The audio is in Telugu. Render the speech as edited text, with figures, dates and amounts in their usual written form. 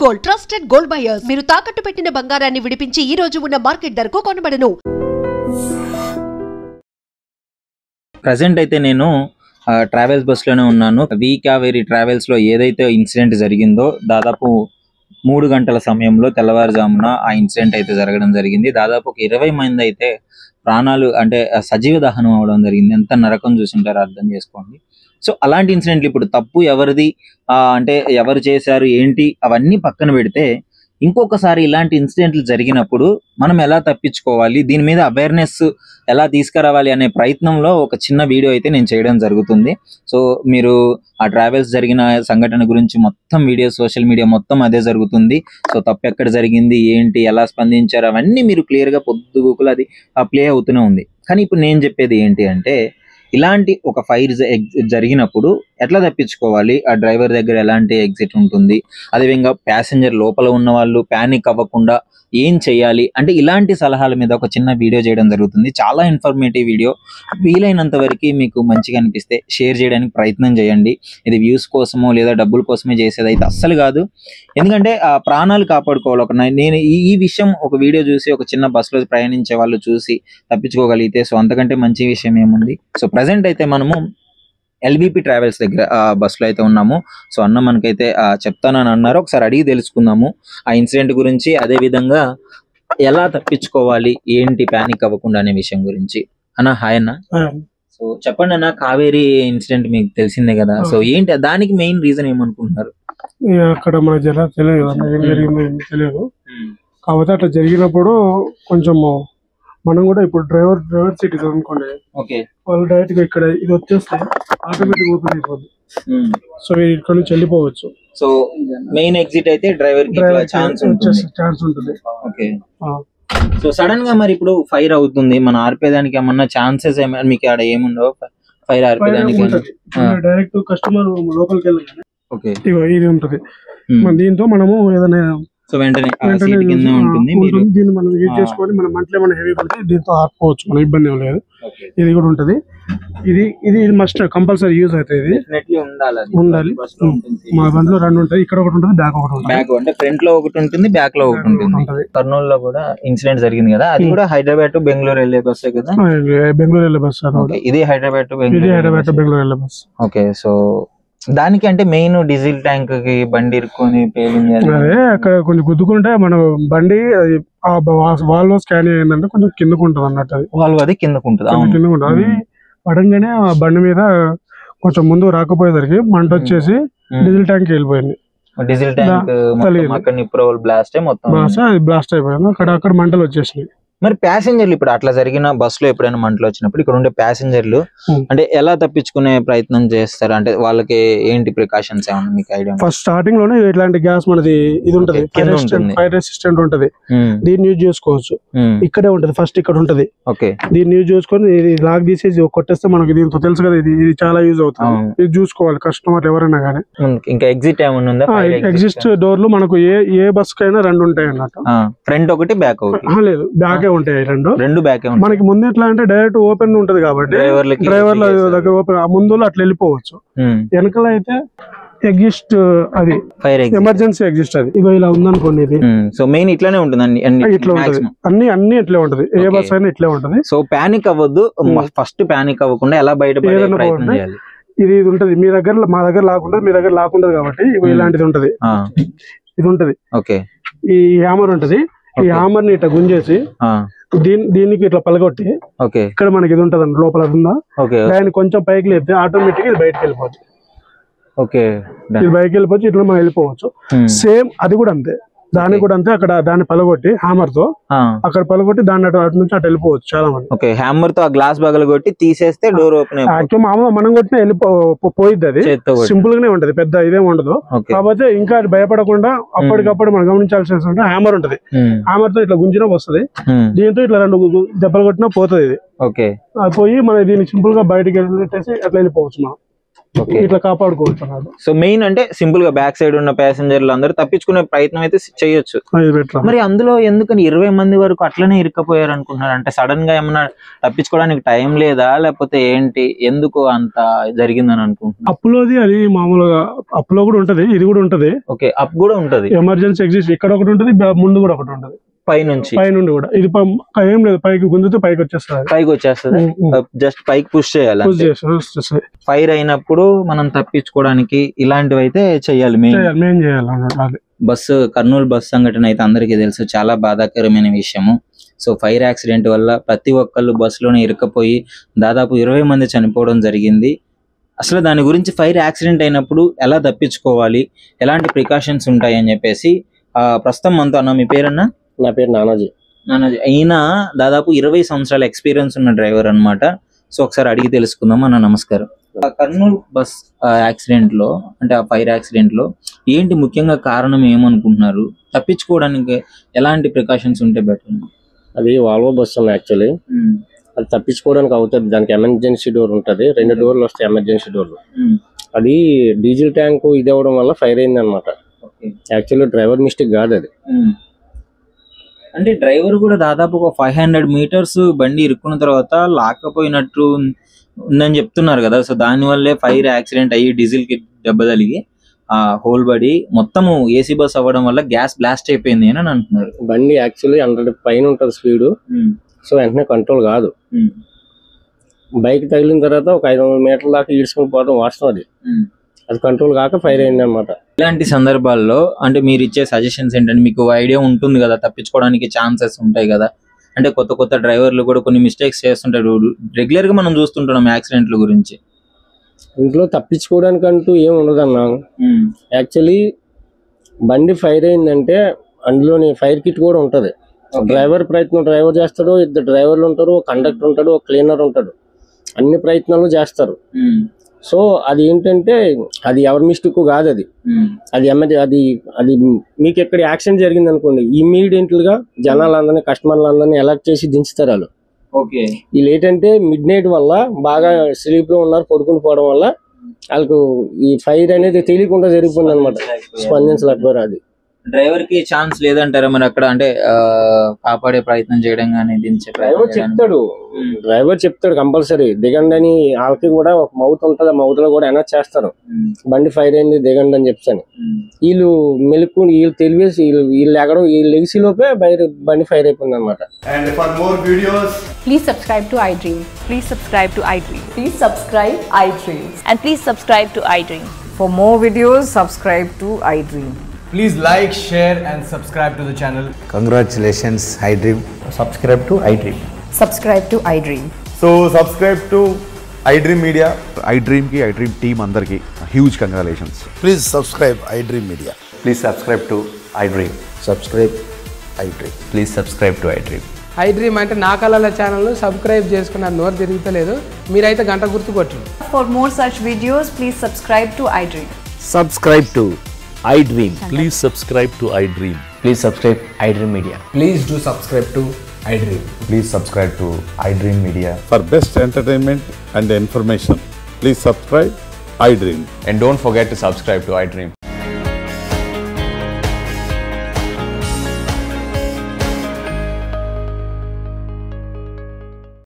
గోల్డ్ ట్రస్టెడ్ గోల్డ్ బయర్స్ మీరు తాకట్టు పెట్టిన బంగారాన్ని విడిపించి ఈ రోజు ఉన్న మార్కెట్ ధరకు కొనబడను. ప్రెజెంట్ అయితే నేను ట్రావెల్స్ బస్సులోనే ఉన్నాను. వి కావేరీ ట్రావెల్స్లో ఏదైతే ఇన్సిడెంట్ జరిగిందో దాదాపు 3 గంటల సమయంలో తెల్లవారుజామున ఆ ఇన్సిడెంట్ అయితే జరగడం జరిగింది. దాదాపు ఒక 20 మంది అయితే ప్రాణాలు అంటే సజీవ దహనం అవడం జరిగింది. ఎంత నరకం చూసింటారో అర్థం చేసుకోండి. సో అలాంటి ఇన్సిడెంట్లు ఇప్పుడు తప్పు ఎవరిది, అంటే ఎవరు చేశారు ఏంటి అవన్నీ పక్కన పెడితే ఇంకొకసారి ఇలాంటి ఇన్సిడెంట్లు జరిగినప్పుడు మనం ఎలా తప్పించుకోవాలి, దీని మీద అవేర్నెస్ ఎలా తీసుకురావాలి అనే ప్రయత్నంలో ఒక చిన్న వీడియో అయితే నేను చేయడం జరుగుతుంది. సో మీరు ఆ ట్రావెల్స్ జరిగిన సంఘటన గురించి మొత్తం వీడియో సోషల్ మీడియా మొత్తం అదే జరుగుతుంది. సో తప్పు ఎక్కడ జరిగింది, ఏంటి, ఎలా స్పందించారు అవన్నీ మీరు క్లియర్గా పొద్దుగూకులు అది ప్లే అవుతూనే ఉంది. కానీ ఇప్పుడు నేను చెప్పేది ఏంటి అంటే ఇలాంటి ఒక ఫైర్ జరిగినప్పుడు ఎట్లా తప్పించుకోవాలి, ఆ డ్రైవర్ దగ్గర ఎలాంటి ఎగ్జిట్ ఉంటుంది, అదేవిధంగా ప్యాసింజర్ లోపల ఉన్న వాళ్ళు ప్యానిక్ అవ్వకుండా ఏం చేయాలి అంటే ఇలాంటి సలహాల మీద ఒక చిన్న వీడియో చేయడం జరుగుతుంది. చాలా ఇన్ఫర్మేటివ్ వీడియో. వీలైనంత వరకు మీకు మంచిగా అనిపిస్తే షేర్ చేయడానికి ప్రయత్నం చేయండి. ఇది వ్యూస్ కోసమో లేదా డబ్బుల కోసమే చేసేది అయితే అస్సలు కాదు. ఎందుకంటే ఆ ప్రాణాలు కాపాడుకోవాలి. నేను ఈ విషయం ఒక వీడియో చూసి ఒక చిన్న బస్సులో ప్రయాణించే వాళ్ళు చూసి తప్పించుకోగలిగితే సో అంతకంటే మంచి విషయం ఏముంది. సో ప్రజెంట్ అయితే మనము ఎల్విపి ట్రావెల్స్ దగ్గర బస్సులో అయితే ఉన్నాము. సో అన్న మనకైతే చెప్తానని అన్నారు, ఒకసారి అడిగి తెలుసుకుందాము ఆ ఇన్సిడెంట్ గురించి, అదే విధంగా ఎలా తప్పించుకోవాలి ఏంటి ప్యానిక్ అవ్వకుండా అనే విషయం గురించి. అన్న హాయ్ అన్న. సో చెప్పండి అన్న, కావేరీ ఇన్సిడెంట్ మీకు తెలిసిందే కదా, సో ఏంటి దానికి మెయిన్ రీజన్ ఏమనుకుంటున్నారు? అక్కడ మన జనం తెలియదు ఏం జరిగిందో తెలియదు. కాకపోతే అట్లా జరిగినప్పుడు కొంచెం మనం కూడా ఇప్పుడు డ్రైవర్ సీట్ ఇది అనుకోండి, వాళ్ళు డైరెక్ట్ గా ఇక్కడ ఇది వచ్చేస్తే ఆటోమేటిక్ ఓపెన్ అయిపోద్ది. సో ఇక్కడ నుంచి వెళ్ళిపోవచ్చు. సో మెయిన్ ఎగ్జిట్ అయితే డ్రైవర్ ఛాన్స్ ఉంటుంది. ఓకే. సో సడన్ గా మరి ఇప్పుడు ఫైర్ అవుతుంది, మన ఆర్పేదానికి ఏమన్నా ఛాన్సెస్ ఏమైనా మీకు ఆడ ఏముండవు? ఫైర్ ఆర్పేదానికి డైరెక్ట్ కస్టమర్ లోపలికి వెళ్ళగానే ఇది ఉంటుంది. దీంతో మనము ఏదైనా సో వెంటనే దీన్ని మనం యూజ్ చేసుకొని మనం మంటలు ఏమైనా హెవీ పడితే దీంతో ఆపుకోవచ్చు, మన ఇబ్బంది ఏం లేదు. ఇది కూడా ఉంటది. ఇది మస్ట్ కంపల్సరీ యూజ్ అవుతుంది. ఉండాలి. మా బండిలో 2 ఉంటాయి, ఇక్కడ ఒకటి ఉంటుంది, బ్యాక్ ఒకటి ఉంటుంది. బ్యాక్ అంటే ఫ్రంట్ లో ఒకటి ఉంటుంది, బ్యాక్ లో ఒకటి ఉంటుంది. కర్నూలు లో కూడా ఇన్సిడెంట్ జరిగింది కదా, అది కూడా హైదరాబాద్ టు బెంగళూరు వెళ్ళే బస్ కదా? బెంగళూరు వెళ్ళే బస్. ఇది హైదరాబాద్ టు బెంగళూరు వెళ్ళే బస్. ఓకే. సో దానికి అంటే మెయిన్ డీజిల్ ట్యాంక్ కి బండి ఇరుక్కొని పేలింది. అదే అక్కడ కొంచెం గుద్దుకుంటే మన బండి వాల్వ్ స్కాన్ అయ్యిందంటే కొంచెం కిందకు ఉంటుంది అన్నట్టు. అది వాల్వ్ అది కిందకు ఉంటుంది. అది పడంగానే ఆ బండి మీద కొంచెం ముందు రాకపోయేసరికి మంట వచ్చేసి డీజిల్ ట్యాంక్ వెళ్ళిపోయింది. డీజిల్ ట్యాంక్ బ్లాస్ట్ అయిపోయింది. అక్కడ మంటలు వచ్చేసినాయి. మరి ప్యాసింజర్లు ఇప్పుడు అట్లా జరిగిన బస్ లో ఎప్పుడైనా మంటలు వచ్చినప్పుడు ఇక్కడ ఉండే ప్యాసింజర్లు అంటే ఎలా తప్పించుకునే ప్రయత్నం చేస్తారు? అంటే వాళ్ళకి ఏంటి ప్రికాషన్స్ ఏమన్నా మీకు ఐడియా? ఫస్ట్ స్టార్టింగ్ లోనే ఇట్లాంటి గ్యాస్ మనది ఇది ఉంటది, ఫైర్ రెసిస్టెంట్ ఉంటది, దీన్ని యూజ్ చేసుకోవచ్చు. ఇక్కడే ఉంటది, ఫస్ట్ ఇక్కడ ఉంటది. దీన్ని యూజ్ చేసుకొని ఇది లాక్ తీసేసి కొట్టేస్తే మనకి దీంతో తెలుసు కదా, ఇది చాలా యూజ్ అవుతుంది. ఇది చూసుకోవాలి కస్టమర్ ఎవరైనా కానీ. ఇంకా ఎగ్జిట్ ఏమన్నా? ఎగ్జిస్ట్ డోర్లు మనకు ఏ బస్ కైనా 2 ఉంటాయి అన్నట్టు. ఫ్రంట్ ఒకటి, బ్యాక్ ఒకటి. లేదు, బ్యాక్ ఉంటాయి రెండు బ్యాక్. మనకి ముందు ఎట్లా అంటే డైరెక్ట్ ఓపెన్ ఉంటది కాబట్టి డ్రైవర్ల దగ్గర ఓపెన్ ముందు అట్లా వెళ్ళిపోవచ్చు. వెనకాల అయితే ఎగ్జిస్ట్, అది ఎమర్జెన్సీ ఎగ్జిస్ట్. అది ఇగో ఇలా ఉందనుకోండి. ఇది సో మెయిన్ ఇట్లానే ఉంటుంది, ఇట్లా ఉంటది, అన్ని ఇట్లే ఉంటది, ఏ బస్ అయినా ఇట్లే ఉంటది. సో పానిక్ అవ్వద్దు, ఫస్ట్ పానిక్ అవ్వకుండా ఎలా బయటపడే ప్రయత్నం చేయాలి. ఇది ఉంటది మీ దగ్గర, మా దగ్గర లాక్కుంటది, మీ దగ్గర లాక్కుంటది కాబట్టి ఇలాంటిది ఉంటది. ఇది ఉంటది. ఓకే. ఈ హ్యామర్ ఉంటది, ఈ హామర్ ని ఇట్లా గుంజేసి దీనికి ఇట్లా పలగొట్టి ఇక్కడ మనకి ఇది ఉంటది లోపల ఉందా, దాన్ని కొంచెం పైకి లేపితే ఆటోమేటిక్ ఇది బయటకు వెళ్ళిపోవచ్చు. ఇది బయటకు వెళ్ళిపోవచ్చు, ఇట్లా మనం వెళ్ళిపోవచ్చు. సేమ్ అది కూడా అంతే, దాన్ని కూడా అంతే. అక్కడ దాన్ని పలగొట్టి హ్యామర్ తో అక్కడ పలగొట్టి దాన్ని అటు నుంచి అటు వెళ్ళిపోవచ్చు చాలా మంది. హ్యామర్ తో గ్లాస్ పగలగొట్టి తీసేస్తే డోర్ ఓపెన్. యాక్చువల్ మామూలుగా మనం కొట్టిన వెళ్ళిపోయిద్ది, అది సింపుల్ గానే ఉంటది, పెద్ద ఇదేం ఉండదు. కాకపోతే ఇంకా అది భయపడకుండా అప్పటికప్పుడు మనం గమనించాల్సిన హ్యామర్ ఉంటది. హ్యామర్ తో ఇట్లా గుంజినా వస్తుంది, దీంతో ఇట్లా 2 దెబ్బలు కొట్టినా పోతుంది. ఇది పోయి మనం దీన్ని సింపుల్ గా బయటకి వెళ్ళేసి అట్లా వెళ్ళిపోవచ్చు మనం. ఇట్లా కాపాడుకోవచ్చు అన్నమాట. సో మెయిన్ అంటే సింపుల్ గా బ్యాక్ సైడ్ ఉన్న ప్యాసింజర్లు అందరూ తప్పించుకునే ప్రయత్నం అయితే చేయొచ్చు. మరి అందులో ఎందుకని 20 మంది వరకు అట్లనే ఇరుక్కపోయారు అనుకుంటున్నారు? అంటే సడన్ గా ఏమన్నా తప్పించుకోవడానికి టైం లేదా, లేకపోతే ఏంటి, ఎందుకు అంత జరిగిందని అనుకుంటున్నారు? అప్పులోది అది మామూలుగా అప్పులో కూడా ఉంటది, ఇది కూడా ఉంటది. ఓకే, అప్ కూడా ఉంటది, ఎమర్జెన్సీ ఎగ్జిస్ట్ ఇక్కడ ఒకటి ఉంటది, ముందు కూడా ఒకటి ఉంటది, పైనుండి కూడా. ఇది ఏం లేదు, పైకి గుంజితే పైకి వచ్చేస్తుంది, జస్ట్ పైకి పుష్ చేయాలి. ఫైర్ అయినప్పుడు మనం తప్పించుకోవడానికి ఇలాంటివి అయితే చెయ్యాలి. మెయిన్ చేయాలి. బస్సు కర్నూలు బస్ సంఘటన అయితే అందరికీ తెలుసు, చాలా బాధాకరమైన విషయము. సో ఫైర్ యాక్సిడెంట్ వల్ల ప్రతి ఒక్కళ్ళు బస్సులోనే ఇరుక్కపోయి దాదాపు 20 మంది చనిపోవడం జరిగింది. అసలు దాని గురించి ఫైర్ యాక్సిడెంట్ అయినప్పుడు ఎలా తప్పించుకోవాలి, ఎలాంటి ప్రికాషన్స్ ఉంటాయి అని చెప్పేసి ప్రస్తుతం మనతో అన్న. మీ పేరన్నా? నా పేరు నానాజీ. ఈయన దాదాపు 20 సంవత్సరాల ఎక్స్పీరియన్స్ ఉన్న డ్రైవర్ అన్నమాట. సో ఒకసారి అడిగి తెలుసుకుందాం అన్న. నమస్కారం. కర్నూలు బస్ యాక్సిడెంట్ లో, అంటే ఆ ఫైర్ యాక్సిడెంట్ లో ఏంటి ముఖ్యంగా కారణం ఏమనుకుంటున్నారు? తప్పించుకోవడానికి ఎలాంటి ప్రికాషన్స్ ఉంటే బెటర్? అది వాల్వో బస్ ఉంది యాక్చువల్లీ. అది తప్పించుకోవడానికి అవుతుంది. దానికి ఎమర్జెన్సీ డోర్ ఉంటుంది, 2 డోర్లు వస్తాయి ఎమర్జెన్సీ డోర్లు. అది డీజిల్ ట్యాంక్ ఇది అవ్వడం వల్ల ఫైర్ అయింది అనమాట. యాక్చువల్లీ డ్రైవర్ మిస్టేక్ కాదు అది. అంటే డ్రైవర్ కూడా దాదాపు ఒక 500 మీటర్స్ బండి ఇరుక్కున్న తర్వాత లాక్కపోయినట్టు ఉందని చెప్తున్నారు కదా. సో దాని వల్లే ఫైర్ యాక్సిడెంట్ అయ్యి డీజిల్ కి దెబ్బ తగిలి ఆ హోల్ బడి మొత్తము ఏసీ బస్ అవ్వడం వల్ల గ్యాస్ బ్లాస్ట్ అయిపోయింది అని అంటున్నారు. బండి యాక్చువల్లీ 100 పైన ఉంటుంది స్పీడ్. సో వెంటనే కంట్రోల్ కాదు. బైక్ తగిలిన తర్వాత ఒక 500 మీటర్ల దాకా ఈడ్చుకుని పోవడం వాస్తవం. అది కంట్రోల్ కాక ఫైర్ అయింది అనమాట. ఇలాంటి సందర్భాల్లో అంటే మీరు ఇచ్చే సజెషన్స్ ఏంటంటే, మీకు ఐడియా ఉంటుంది కదా తప్పించుకోవడానికి ఛాన్సెస్ ఉంటాయి కదా, అంటే కొత్త డ్రైవర్లు కూడా కొన్ని మిస్టేక్స్ చేస్తుంటారు, రెగ్యులర్ గా మనం చూస్తుంటున్నాం యాక్సిడెంట్ల గురించి. ఇంట్లో తప్పించుకోవడానికి అంటూ ఏమి ఉండదన్నా. యాక్చువల్లీ బండి ఫైర్ అయిందంటే అందులోని ఫైర్ కిట్ కూడా ఉంటది. డ్రైవర్ ప్రయత్నం డ్రైవర్ చేస్తాడు, 2 డ్రైవర్లు ఉంటారు, కండక్టర్ ఉంటాడు, క్లీనర్ ఉంటాడు, అన్ని ప్రయత్నాలు చేస్తారు. సో అది ఏంటంటే అది ఎవరి మిస్టేక్ కాదు. అది అది మీకు ఎక్కడ యాక్సిడెంట్ జరిగింది అనుకోండి, ఇమ్మీడియట్ గా జనాలందరినీ కస్టమర్లందరినీ అలర్ట్ చేసి దించుతారు వాళ్ళు. వీళ్ళు ఏంటంటే మిడ్ నైట్ వల్ల బాగా స్లీప్ లో ఉన్నారు, పడుకుని పోవడం వల్ల వాళ్ళకు ఈ ఫైర్ అనేది తెలియకుండా జరిగిపోయింది అనమాట. స్పందించలేకపోయారు. అది డ్రైవర్ కి ఛాన్స్ లేదంటారా మరి అక్కడ? అంటే కాపాడే ప్రయత్నం చేయడం కానీ డ్రైవర్ చెప్తాడు కంపల్సరీ దిగండి అని. వాళ్ళకి కూడా ఒక మౌత్ ఉంటుంది, ఆ మౌత్ లో కూడా అనౌన్స్ చేస్తారు బండి ఫైర్ అయింది దిగండి అని చెప్తాను. వీళ్ళు మెలుకు వీళ్ళు తెలివేసి వీళ్ళు ఎగడం వీళ్ళు లెగిసి లోపే బండి ఫైర్ అయిపోయింది అనమాట. And for more videos, please subscribe to iDream. Please subscribe to iDream. Please subscribe iDream. And please subscribe to iDream. For more videos, subscribe to iDream. please like, share and subscribe to the channel. Congratulations, iDream. Subscribe to iDream. Subscribe to iDream. So subscribe to iDream Media. iDream ki iDream team andarki huge congratulations. Please subscribe iDream Media. Please subscribe to iDream. Subscribe iDream. Please subscribe to iDream. iDream అంటే నా కళల ఛానల్ సబ్స్క్రైబ్ చేసుకున్నారు, నోరు తిరుగుతలేదు, మీరైతే గంట గుర్తు కొట్టండి. For more such videos, please subscribe to iDream. Subscribe to iDream. Please subscribe to iDream. Please subscribe iDream Media. Please do subscribe to iDream. Please subscribe to iDream Media. For best entertainment and information, please subscribe iDream. And don't forget to subscribe to iDream.